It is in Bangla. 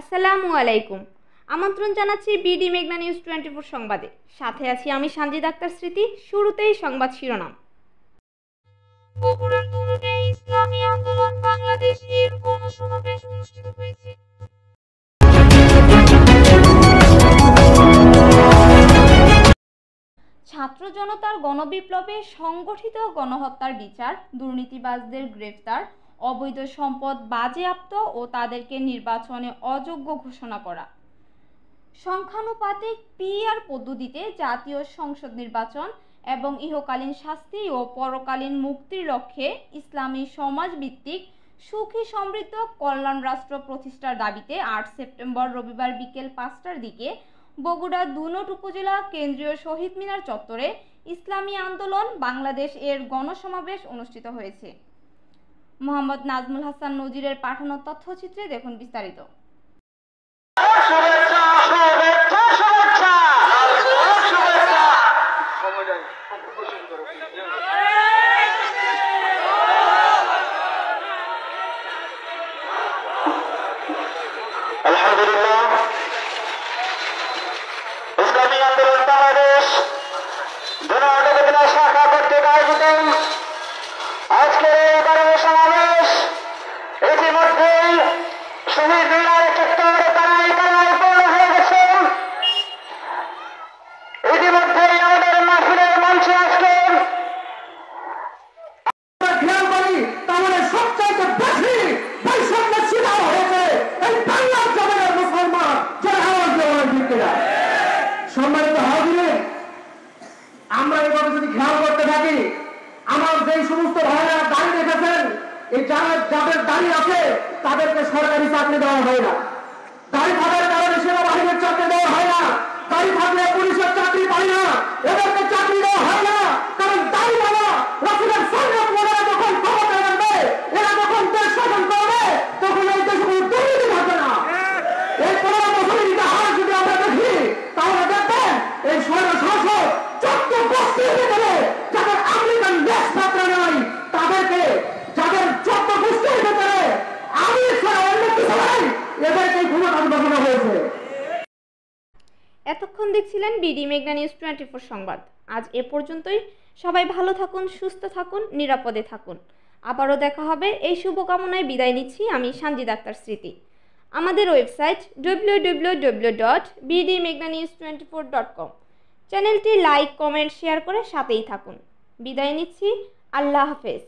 আসসালামু আলাইকুম। আমন্ত্রণ জানাচ্ছি বিডি মেঘনা নিউজ 24 সংবাদে। সাথে আছি আমি সানজিদ আক্তার স্মৃতি। শুরুতেই সংবাদ শিরোনাম। বগুড়ার তরুণে ইসলামী আন্দোলন বাংলাদেশের গণসমাবেশ অনুষ্ঠিত হয়েছে। ছাত্র জনতার গণবিপ্লবে সংগঠিত গণহত্যার বিচার, দুর্নীতিবাজদের গ্রেফতার, অবৈধ সম্পদ বাজেয়াপ্ত ও তাদেরকে নির্বাচনে অযোগ্য ঘোষণা করা, সংখ্যানুপাতিক পিআর পদ্ধতিতে জাতীয় সংসদ নির্বাচন এবং ইহকালীন শাস্তি ও পরকালীন মুক্তির লক্ষ্যে ইসলামী সমাজভিত্তিক সুখী সমৃদ্ধ কল্যাণ রাষ্ট্র প্রতিষ্ঠার দাবিতে 8 সেপ্টেম্বর রবিবার বিকেল 5টার দিকে বগুড়া 2 নং উপজেলা কেন্দ্রীয় শহীদ মিনার চত্বরে ইসলামী আন্দোলন বাংলাদেশ এর গণসমাবেশ অনুষ্ঠিত হয়েছে। মোহাম্মদ নাজমুল হাসান নজিরের পাঠানো তথ্যচিত্রে দেখুন বিস্তারিত। আলহামদুলিল্লাহ, ইসলামী আন্দোলন বাংলাদেশ জনগণনা শাখা কর্তৃক আয়োজিত আজকের এই গণসমাবেশ সমাবেশ ইতিমধ্যেই শহীদ মিনার চত্বরে তারাই পূর্ণ হয়ে গেছে। ইতিমধ্যেই আমাদের মাহফিলের মঞ্চে আসলেন খেয়াল করি তাহলে সবচাইতে বেশি বৈষম্য শিকার হয়েছে এই বাংলার জমিনের মুসলমান যারা আওয়াজ দেওয়ার দিকেরা। সম্মানিত হাজিরিন, আমরা এভাবে যদি খেয়াল করতে থাকি, আমার যেই সমস্ত ভাইরা দাঁড়িয়ে রেখেছেন, এই যাদের দাঁড়িয়ে আছে তাদেরকে সরকারি চাকরি দেওয়া হয় না, দাঁড়িয়ে থাকার কারণে সেনাবাহিনীর চাকরি দেওয়া হয় না, দাঁড়িয়ে থাকলে পুলিশের চাকরি পায় না, এদেরকে চাকরি দেওয়া হয় না। কারণ দাঁড়িয়ে বাবা রাসূলের সুন্নাত মোড়া যখন ক্ষমতা আনবে, এরা যখন দেশ শাসন করবে, তখন এই দেশে কোনো দুর্নীতি থাকবে না। এই 15 বছরের ইতিহাস যদি আমরা দেখি, তাহলে দেখবেন এই স্বৈরশাসক 14 বছরের ভিতরে যাদের আমেরিকান দেশ পাত্র নয়, তাদেরকে যাদের 14 বছরের ভিতরে আমি ছাড়া অন্য কিছু নাই, এদেরকে ক্ষমতা দেওয়া হয়েছে। এতক্ষণ দেখছিলেন বিডি মেঘনা নিউজ 24 সংবাদ। আজ এ পর্যন্তই। সবাই ভালো থাকুন, সুস্থ থাকুন, নিরাপদে থাকুন। আবারও দেখা হবে এই শুভকামনায় বিদায় নিচ্ছি আমি সানজিদ আক্তার স্মৃতি। আমাদের ওয়েবসাইট www.bdmeghnanews24.com। চ্যানেলটি লাইক, কমেন্ট, শেয়ার করে সাথেই থাকুন। বিদায় নিচ্ছি। আল্লাহ হাফেজ।